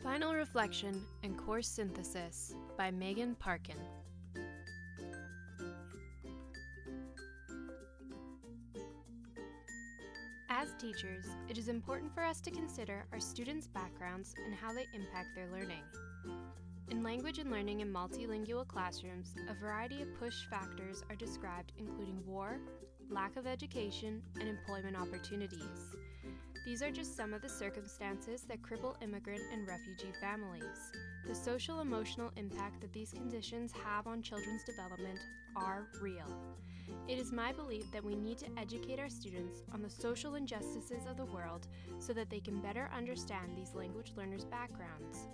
Final Reflection and Course Synthesis by Parkyn. As teachers, it is important for us to consider our students' backgrounds and how they impact their learning. In language and learning in multilingual classrooms, a variety of push factors are described, including war, lack of education, and employment opportunities. These are just some of the circumstances that cripple immigrant and refugee families. The social-emotional impact that these conditions have on children's development are real. It is my belief that we need to educate our students on the social injustices of the world so that they can better understand these language learners' backgrounds.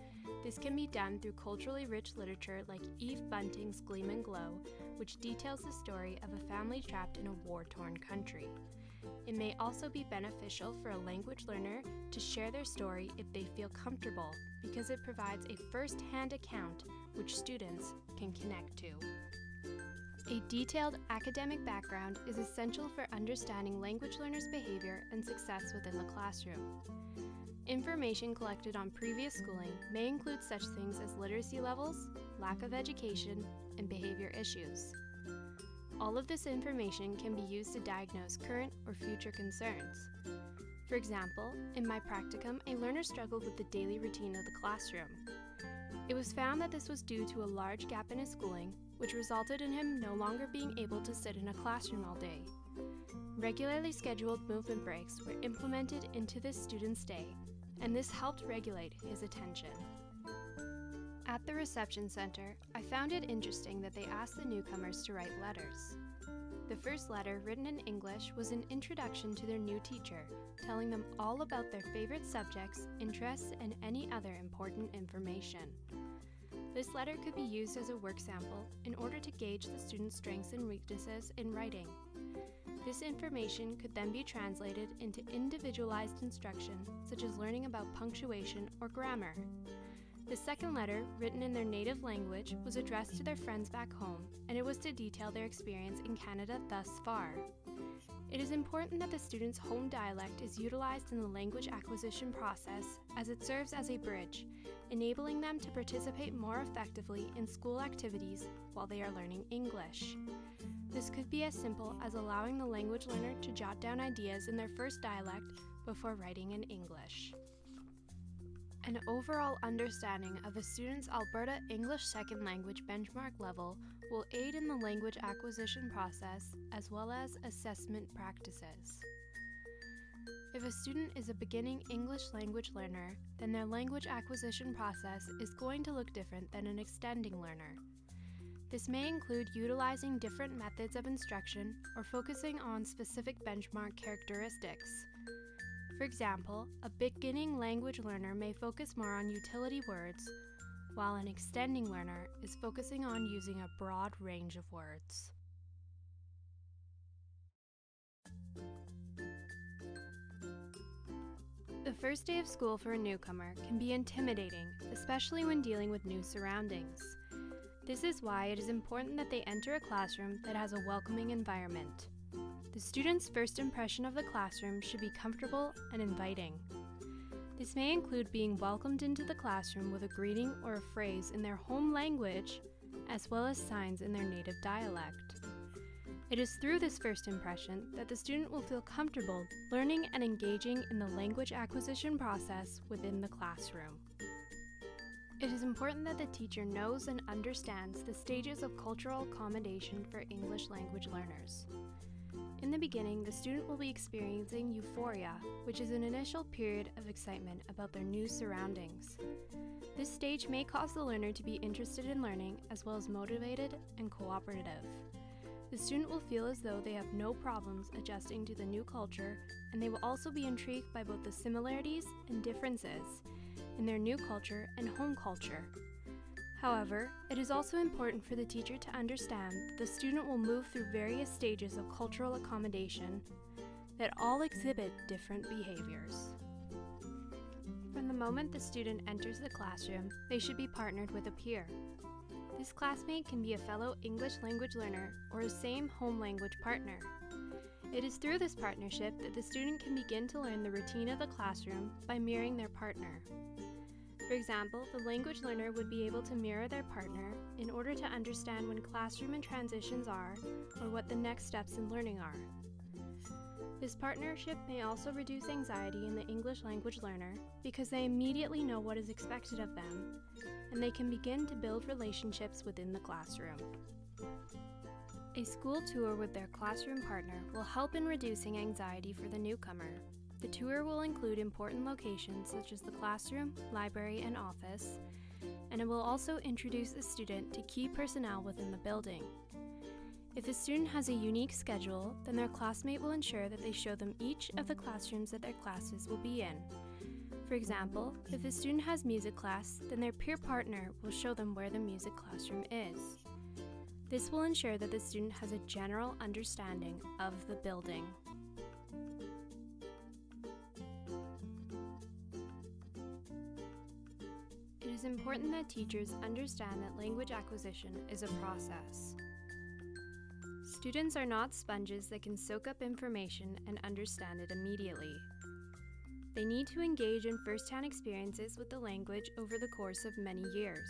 This can be done through culturally rich literature like Eve Bunting's Gleam and Glow, which details the story of a family trapped in a war-torn country. It may also be beneficial for a language learner to share their story if they feel comfortable, because it provides a first-hand account which students can connect to. A detailed academic background is essential for understanding language learners' behavior and success within the classroom. Information collected on previous schooling may include such things as literacy levels, lack of education, and behavior issues. All of this information can be used to diagnose current or future concerns. For example, in my practicum, a learner struggled with the daily routine of the classroom. It was found that this was due to a large gap in his schooling, which resulted in him no longer being able to sit in a classroom all day. Regularly scheduled movement breaks were implemented into this student's day, and this helped regulate his attention. At the reception center, I found it interesting that they asked the newcomers to write letters. The first letter, written in English, was an introduction to their new teacher, telling them all about their favorite subjects, interests, and any other important information. This letter could be used as a work sample in order to gauge the student's strengths and weaknesses in writing. This information could then be translated into individualized instruction, such as learning about punctuation or grammar. The second letter, written in their native language, was addressed to their friends back home, and it was to detail their experience in Canada thus far. It is important that the student's home dialect is utilized in the language acquisition process, as it serves as a bridge, enabling them to participate more effectively in school activities while they are learning English. This could be as simple as allowing the language learner to jot down ideas in their first dialect before writing in English. An overall understanding of a student's Alberta English Second Language benchmark level will aid in the language acquisition process as well as assessment practices. If a student is a beginning English language learner, then their language acquisition process is going to look different than an extending learner. This may include utilizing different methods of instruction or focusing on specific benchmark characteristics. For example, a beginning language learner may focus more on utility words, while an extending learner is focusing on using a broad range of words. The first day of school for a newcomer can be intimidating, especially when dealing with new surroundings. This is why it is important that they enter a classroom that has a welcoming environment. The student's first impression of the classroom should be comfortable and inviting. This may include being welcomed into the classroom with a greeting or a phrase in their home language, as well as signs in their native dialect. It is through this first impression that the student will feel comfortable learning and engaging in the language acquisition process within the classroom. It is important that the teacher knows and understands the stages of cultural accommodation for English language learners. In the beginning, the student will be experiencing euphoria, which is an initial period of excitement about their new surroundings. This stage may cause the learner to be interested in learning as well as motivated and cooperative. The student will feel as though they have no problems adjusting to the new culture, and they will also be intrigued by both the similarities and differences in their new culture and home culture. However, it is also important for the teacher to understand that the student will move through various stages of cultural accommodation that all exhibit different behaviors. From the moment the student enters the classroom, they should be partnered with a peer. This classmate can be a fellow English language learner or a same home language partner. It is through this partnership that the student can begin to learn the routine of the classroom by mirroring their partner. For example, the language learner would be able to mirror their partner in order to understand when classroom and transitions are, or what the next steps in learning are. This partnership may also reduce anxiety in the English language learner because they immediately know what is expected of them, and they can begin to build relationships within the classroom. A school tour with their classroom partner will help in reducing anxiety for the newcomer. The tour will include important locations such as the classroom, library, and office, and it will also introduce the student to key personnel within the building. If a student has a unique schedule, then their classmate will ensure that they show them each of the classrooms that their classes will be in. For example, if a student has music class, then their peer partner will show them where the music classroom is. This will ensure that the student has a general understanding of the building. It is important that teachers understand that language acquisition is a process. Students are not sponges that can soak up information and understand it immediately. They need to engage in first-hand experiences with the language over the course of many years.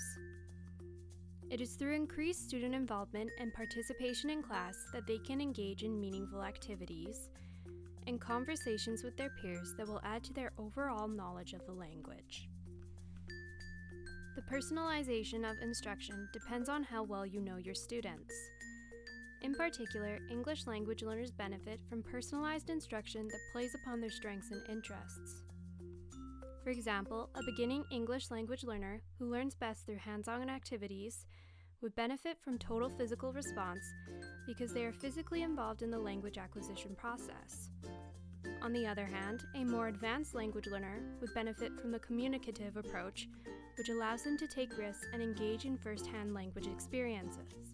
It is through increased student involvement and participation in class that they can engage in meaningful activities and conversations with their peers that will add to their overall knowledge of the language. The personalization of instruction depends on how well you know your students. In particular, English language learners benefit from personalized instruction that plays upon their strengths and interests. For example, a beginning English language learner who learns best through hands-on activities would benefit from total physical response because they are physically involved in the language acquisition process. On the other hand, a more advanced language learner would benefit from the communicative approach, which allows them to take risks and engage in first-hand language experiences.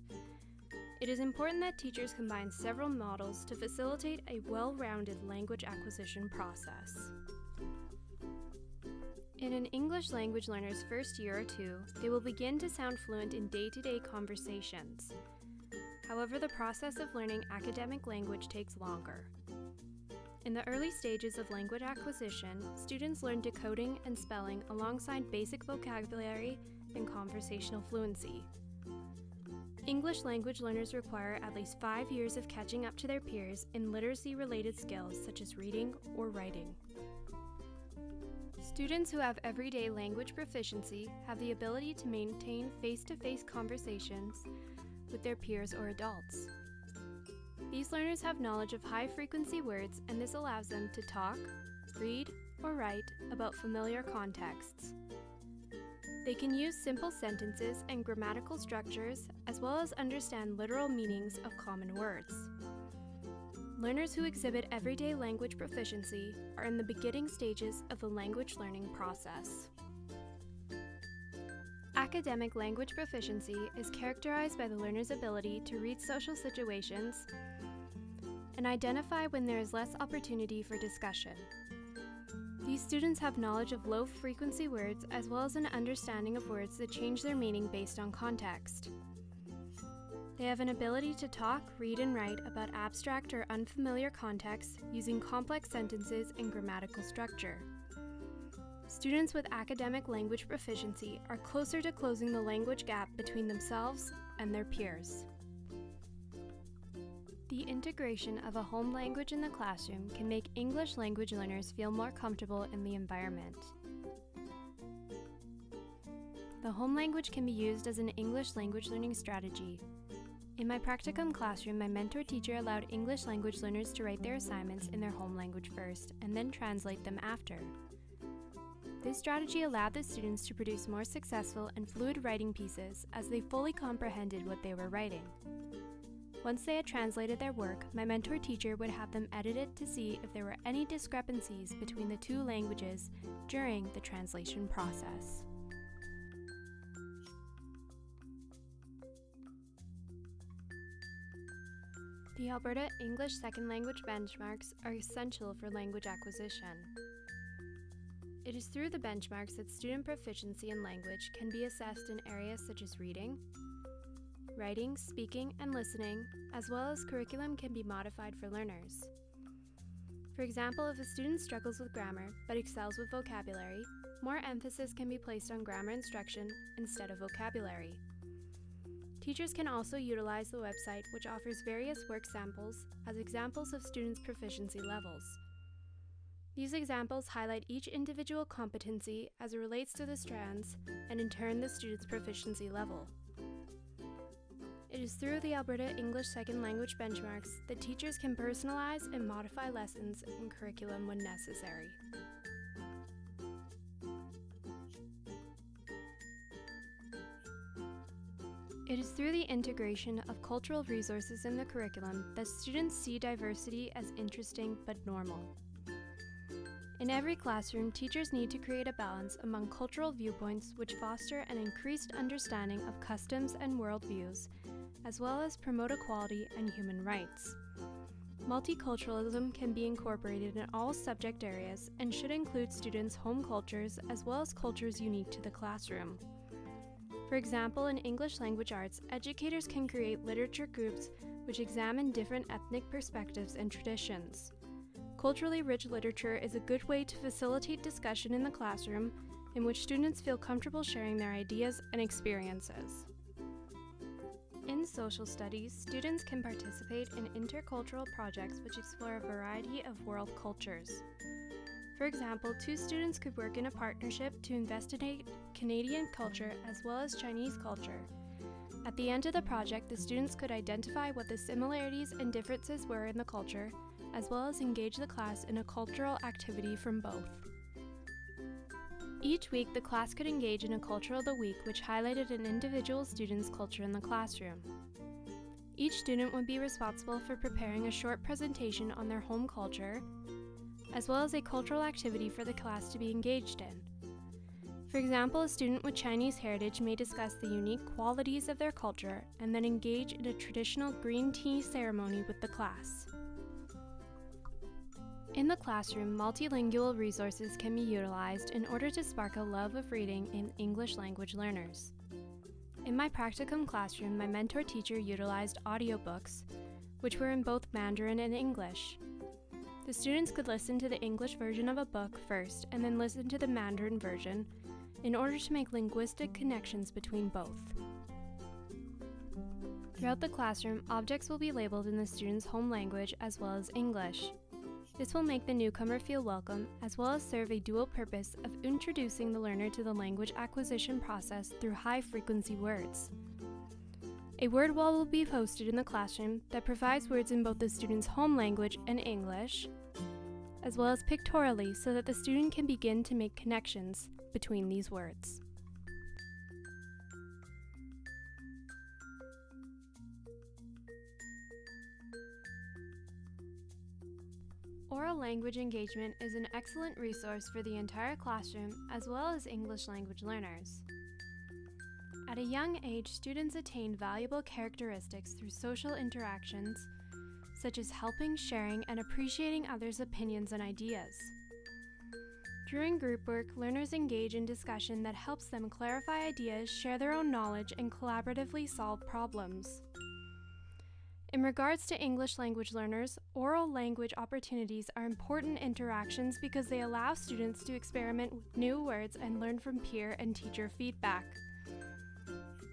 It is important that teachers combine several models to facilitate a well-rounded language acquisition process. In an English language learner's first year or two, they will begin to sound fluent in day-to-day conversations. However, the process of learning academic language takes longer. In the early stages of language acquisition, students learn decoding and spelling alongside basic vocabulary and conversational fluency. English language learners require at least 5 years of catching up to their peers in literacy-related skills such as reading or writing. Students who have everyday language proficiency have the ability to maintain face-to-face conversations with their peers or adults. These learners have knowledge of high-frequency words, and this allows them to talk, read, or write about familiar contexts. They can use simple sentences and grammatical structures, as well as understand literal meanings of common words. Learners who exhibit everyday language proficiency are in the beginning stages of the language learning process. Academic language proficiency is characterized by the learner's ability to read social situations and identify when there is less opportunity for discussion. These students have knowledge of low-frequency words as well as an understanding of words that change their meaning based on context. They have an ability to talk, read, and write about abstract or unfamiliar contexts using complex sentences and grammatical structure. Students with academic language proficiency are closer to closing the language gap between themselves and their peers. The integration of a home language in the classroom can make English language learners feel more comfortable in the environment. The home language can be used as an English language learning strategy. In my practicum classroom, my mentor teacher allowed English language learners to write their assignments in their home language first and then translate them after. This strategy allowed the students to produce more successful and fluid writing pieces as they fully comprehended what they were writing. Once they had translated their work, my mentor teacher would have them edited to see if there were any discrepancies between the two languages during the translation process. The Alberta English Second Language benchmarks are essential for language acquisition. It is through the benchmarks that student proficiency in language can be assessed in areas such as reading, writing, speaking, and listening, as well as curriculum can be modified for learners. For example, if a student struggles with grammar but excels with vocabulary, more emphasis can be placed on grammar instruction instead of vocabulary. Teachers can also utilize the website, which offers various work samples as examples of students' proficiency levels. These examples highlight each individual competency as it relates to the strands and in turn the student's proficiency level. It is through the Alberta English Second Language benchmarks that teachers can personalize and modify lessons and curriculum when necessary. It is through the integration of cultural resources in the curriculum that students see diversity as interesting but normal. In every classroom, teachers need to create a balance among cultural viewpoints which foster an increased understanding of customs and worldviews, as well as promote equality and human rights. Multiculturalism can be incorporated in all subject areas and should include students' home cultures as well as cultures unique to the classroom. For example, in English language arts, educators can create literature groups which examine different ethnic perspectives and traditions. Culturally rich literature is a good way to facilitate discussion in the classroom in which students feel comfortable sharing their ideas and experiences. In social studies, students can participate in intercultural projects which explore a variety of world cultures. For example, 2 students could work in a partnership to investigate Canadian culture as well as Chinese culture. At the end of the project, the students could identify what the similarities and differences were in the culture, as well as engage the class in a cultural activity from both. Each week, the class could engage in a Culture of the Week which highlighted an individual student's culture in the classroom. Each student would be responsible for preparing a short presentation on their home culture, as well as a cultural activity for the class to be engaged in. For example, a student with Chinese heritage may discuss the unique qualities of their culture and then engage in a traditional green tea ceremony with the class. In the classroom, multilingual resources can be utilized in order to spark a love of reading in English language learners. In my practicum classroom, my mentor teacher utilized audiobooks, which were in both Mandarin and English. The students could listen to the English version of a book first and then listen to the Mandarin version in order to make linguistic connections between both. Throughout the classroom, objects will be labeled in the student's home language as well as English. This will make the newcomer feel welcome, as well as serve a dual purpose of introducing the learner to the language acquisition process through high-frequency words. A word wall will be posted in the classroom that provides words in both the student's home language and English, as well as pictorially so that the student can begin to make connections between these words. Oral language engagement is an excellent resource for the entire classroom as well as English language learners. At a young age, students attain valuable characteristics through social interactions, such as helping, sharing, and appreciating others' opinions and ideas. During group work, learners engage in discussion that helps them clarify ideas, share their own knowledge, and collaboratively solve problems. In regards to English language learners, oral language opportunities are important interactions because they allow students to experiment with new words and learn from peer and teacher feedback.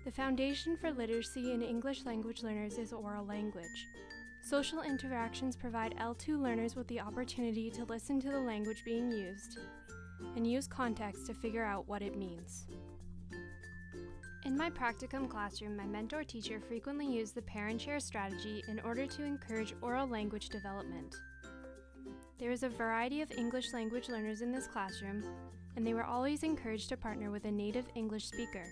The foundation for literacy in English language learners is oral language. Social interactions provide L2 learners with the opportunity to listen to the language being used and use context to figure out what it means. In my practicum classroom, my mentor teacher frequently used the pair and share strategy in order to encourage oral language development. There is a variety of English language learners in this classroom, and they were always encouraged to partner with a native English speaker.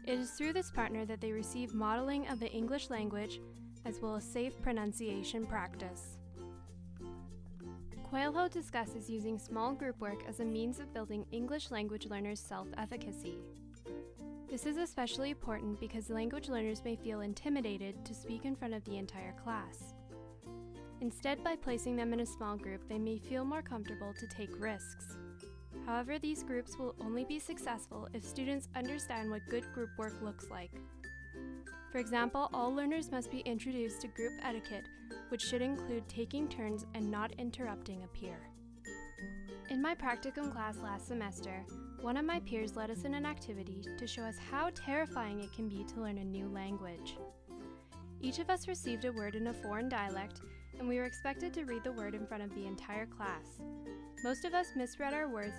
It is through this partner that they receive modeling of the English language as well as safe pronunciation practice. Coelho discusses using small group work as a means of building English language learners' self-efficacy. This is especially important because language learners may feel intimidated to speak in front of the entire class. Instead, by placing them in a small group, they may feel more comfortable to take risks. However, these groups will only be successful if students understand what good group work looks like. For example, all learners must be introduced to group etiquette, which should include taking turns and not interrupting a peer. In my practicum class last semester, one of my peers led us in an activity to show us how terrifying it can be to learn a new language. Each of us received a word in a foreign dialect, and we were expected to read the word in front of the entire class. Most of us misread our words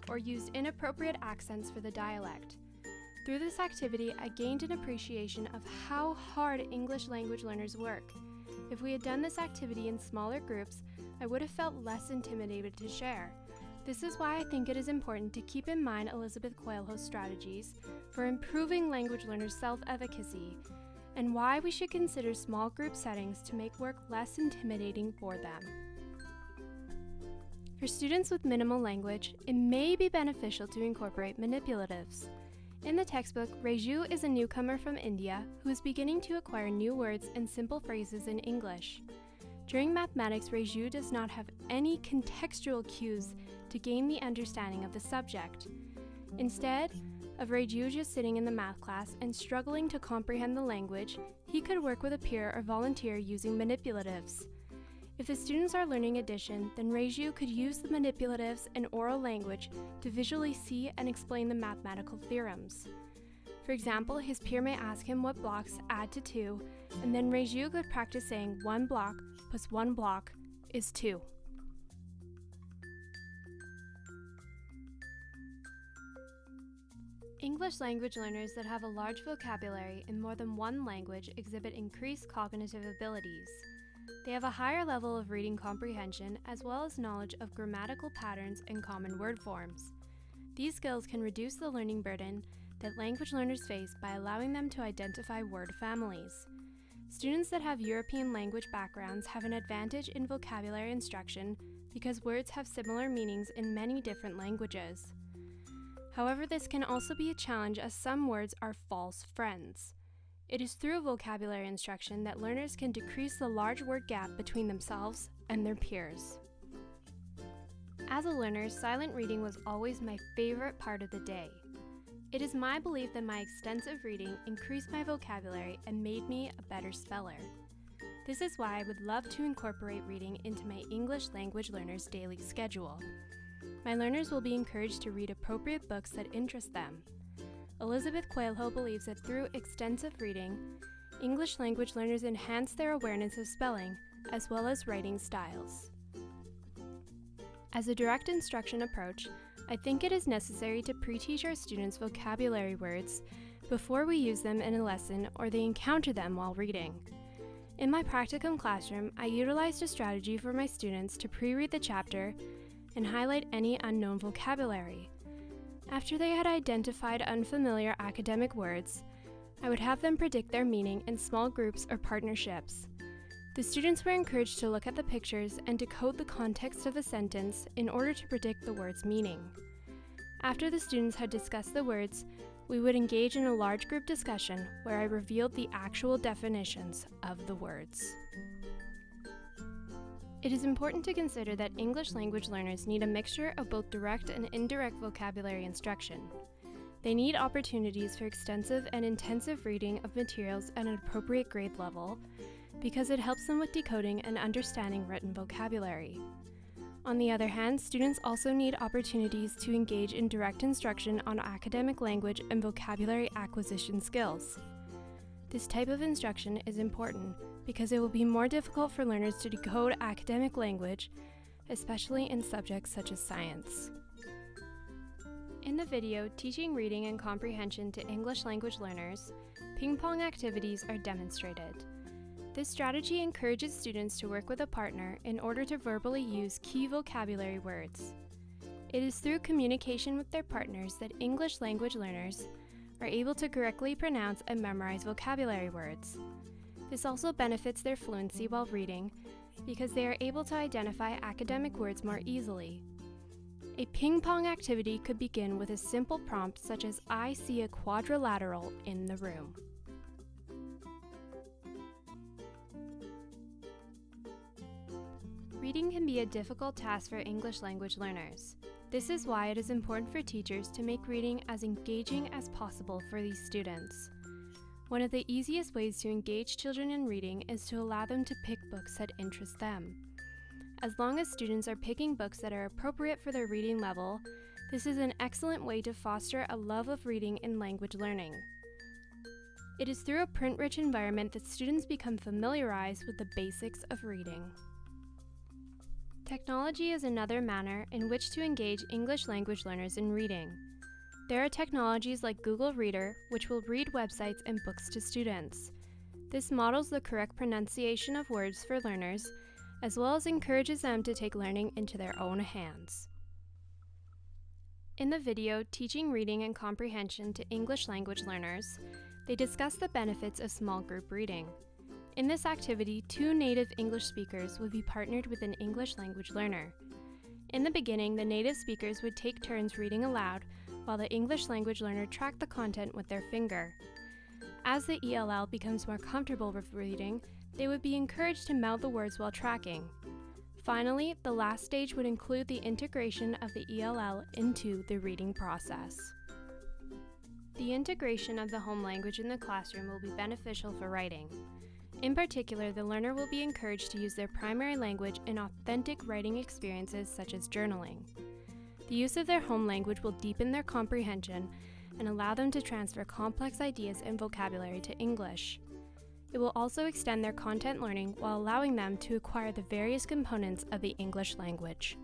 or used inappropriate accents for the dialect. Through this activity, I gained an appreciation of how hard English language learners work. If we had done this activity in smaller groups, I would have felt less intimidated to share. This is why I think it is important to keep in mind Elizabeth Coelho's strategies for improving language learners' self-efficacy, and why we should consider small group settings to make work less intimidating for them. For students with minimal language, it may be beneficial to incorporate manipulatives. In the textbook, Reju is a newcomer from India who is beginning to acquire new words and simple phrases in English. During mathematics, Reju does not have any contextual cues to gain the understanding of the subject. Instead of Reju just sitting in the math class and struggling to comprehend the language, he could work with a peer or volunteer using manipulatives. If the students are learning addition, then Reju could use the manipulatives and oral language to visually see and explain the mathematical theorems. For example, his peer may ask him what blocks add to 2, and then Reju could practice saying 1 block plus 1 block is 2. English language learners that have a large vocabulary in more than one language exhibit increased cognitive abilities. They have a higher level of reading comprehension as well as knowledge of grammatical patterns and common word forms. These skills can reduce the learning burden that language learners face by allowing them to identify word families. Students that have European language backgrounds have an advantage in vocabulary instruction because words have similar meanings in many different languages. However, this can also be a challenge as some words are false friends. It is through vocabulary instruction that learners can decrease the large word gap between themselves and their peers. As a learner, silent reading was always my favorite part of the day. It is my belief that my extensive reading increased my vocabulary and made me a better speller. This is why I would love to incorporate reading into my English language learners' daily schedule. My learners will be encouraged to read appropriate books that interest them. Elizabeth Coelho believes that through extensive reading, English language learners enhance their awareness of spelling as well as writing styles. As a direct instruction approach, I think it is necessary to pre-teach our students vocabulary words before we use them in a lesson or they encounter them while reading. In my practicum classroom, I utilized a strategy for my students to pre-read the chapter and highlight any unknown vocabulary. After they had identified unfamiliar academic words, I would have them predict their meaning in small groups or partnerships. The students were encouraged to look at the pictures and decode the context of the sentence in order to predict the word's meaning. After the students had discussed the words, we would engage in a large group discussion where I revealed the actual definitions of the words. It is important to consider that English language learners need a mixture of both direct and indirect vocabulary instruction. They need opportunities for extensive and intensive reading of materials at an appropriate grade level because it helps them with decoding and understanding written vocabulary. On the other hand, students also need opportunities to engage in direct instruction on academic language and vocabulary acquisition skills. This type of instruction is important because it will be more difficult for learners to decode academic language, especially in subjects such as science. In the video, Teaching Reading and Comprehension to English Language Learners, ping-pong activities are demonstrated. This strategy encourages students to work with a partner in order to verbally use key vocabulary words. It is through communication with their partners that English language learners are able to correctly pronounce and memorize vocabulary words. This also benefits their fluency while reading because they are able to identify academic words more easily. A ping-pong activity could begin with a simple prompt such as "I see a quadrilateral in the room." Reading can be a difficult task for English language learners. This is why it is important for teachers to make reading as engaging as possible for these students. One of the easiest ways to engage children in reading is to allow them to pick books that interest them. As long as students are picking books that are appropriate for their reading level, This is an excellent way to foster a love of reading and language learning. It is through a print-rich environment that students become familiarized with the basics of reading. Technology is another manner in which to engage English language learners in reading. There are technologies like Google Reader, which will read websites and books to students. This models the correct pronunciation of words for learners, as well as encourages them to take learning into their own hands. In the video, Teaching Reading and Comprehension to English Language Learners, they discuss the benefits of small group reading. In this activity, 2 native English speakers would be partnered with an English language learner. In the beginning, the native speakers would take turns reading aloud, while the English language learner tracked the content with their finger. As the ELL becomes more comfortable with reading, they would be encouraged to mouth the words while tracking. Finally, the last stage would include the integration of the ELL into the reading process. The integration of the home language in the classroom will be beneficial for writing. In particular, the learner will be encouraged to use their primary language in authentic writing experiences such as journaling. The use of their home language will deepen their comprehension and allow them to transfer complex ideas and vocabulary to English. It will also extend their content learning while allowing them to acquire the various components of the English language.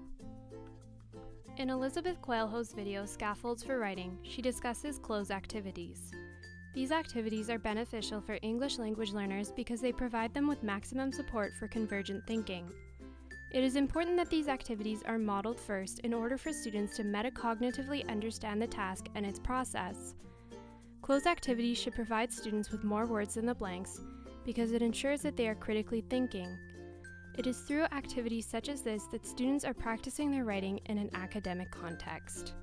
In Elizabeth Coelho's video, Scaffolds for Writing, she discusses cloze activities. These activities are beneficial for English language learners because they provide them with maximum support for convergent thinking. It is important that these activities are modeled first in order for students to metacognitively understand the task and its process. Cloze activities should provide students with more words than the blanks because it ensures that they are critically thinking. It is through activities such as this that students are practicing their writing in an academic context.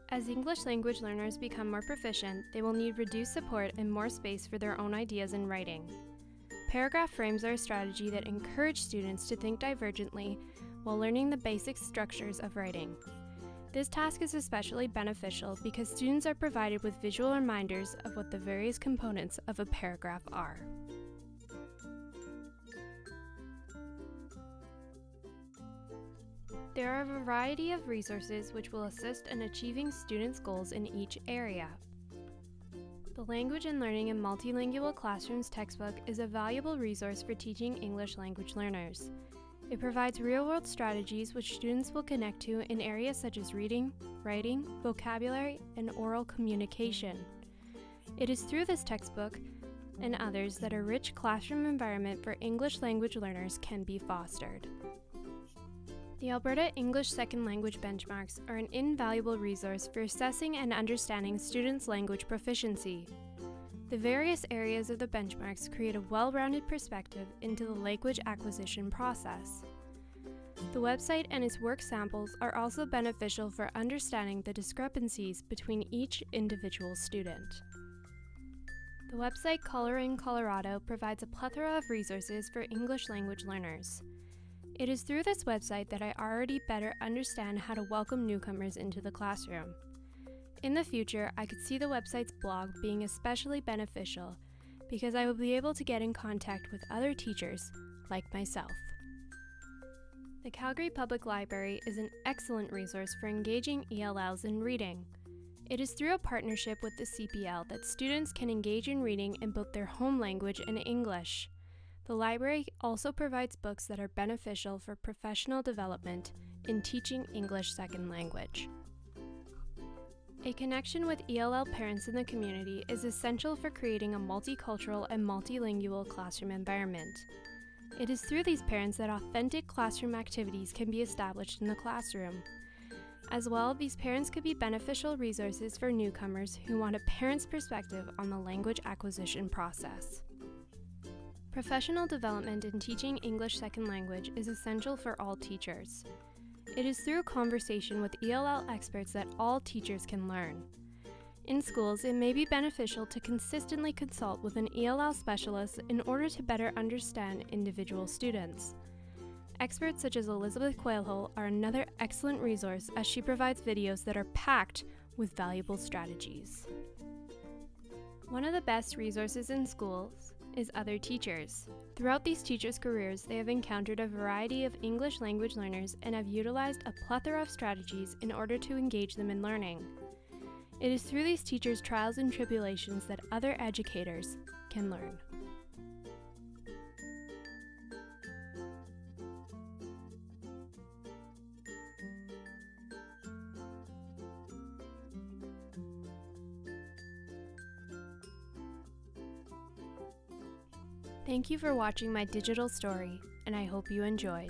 As English language learners become more proficient, they will need reduced support and more space for their own ideas in writing. Paragraph frames are a strategy that encourage students to think divergently while learning the basic structures of writing. This task is especially beneficial because students are provided with visual reminders of what the various components of a paragraph are. There are a variety of resources which will assist in achieving students' goals in each area. The Language and Learning in Multilingual Classrooms textbook is a valuable resource for teaching English language learners. It provides real-world strategies which students will connect to in areas such as reading, writing, vocabulary, and oral communication. It is through this textbook and others that a rich classroom environment for English language learners can be fostered. The Alberta English Second Language Benchmarks are an invaluable resource for assessing and understanding students' language proficiency. The various areas of the benchmarks create a well-rounded perspective into the language acquisition process. The website and its work samples are also beneficial for understanding the discrepancies between each individual student. The website Coloring Colorado provides a plethora of resources for English language learners. It is through this website that I already better understand how to welcome newcomers into the classroom. In the future, I could see the website's blog being especially beneficial because I will be able to get in contact with other teachers like myself. The Calgary Public Library is an excellent resource for engaging ELLs in reading. It is through a partnership with the CPL that students can engage in reading in both their home language and English. The library also provides books that are beneficial for professional development in teaching English second language. A connection with ELL parents in the community is essential for creating a multicultural and multilingual classroom environment. It is through these parents that authentic classroom activities can be established in the classroom. As well, these parents could be beneficial resources for newcomers who want a parent's perspective on the language acquisition process. Professional development in teaching English second language is essential for all teachers. It is through conversation with ELL experts that all teachers can learn. In schools, it may be beneficial to consistently consult with an ELL specialist in order to better understand individual students. Experts such as Elizabeth Coelho are another excellent resource as she provides videos that are packed with valuable strategies. One of the best resources in schools is other teachers. Throughout these teachers' careers, they have encountered a variety of English language learners and have utilized a plethora of strategies in order to engage them in learning. It is through these teachers' trials and tribulations that other educators can learn. Thank you for watching my digital story, and I hope you enjoyed.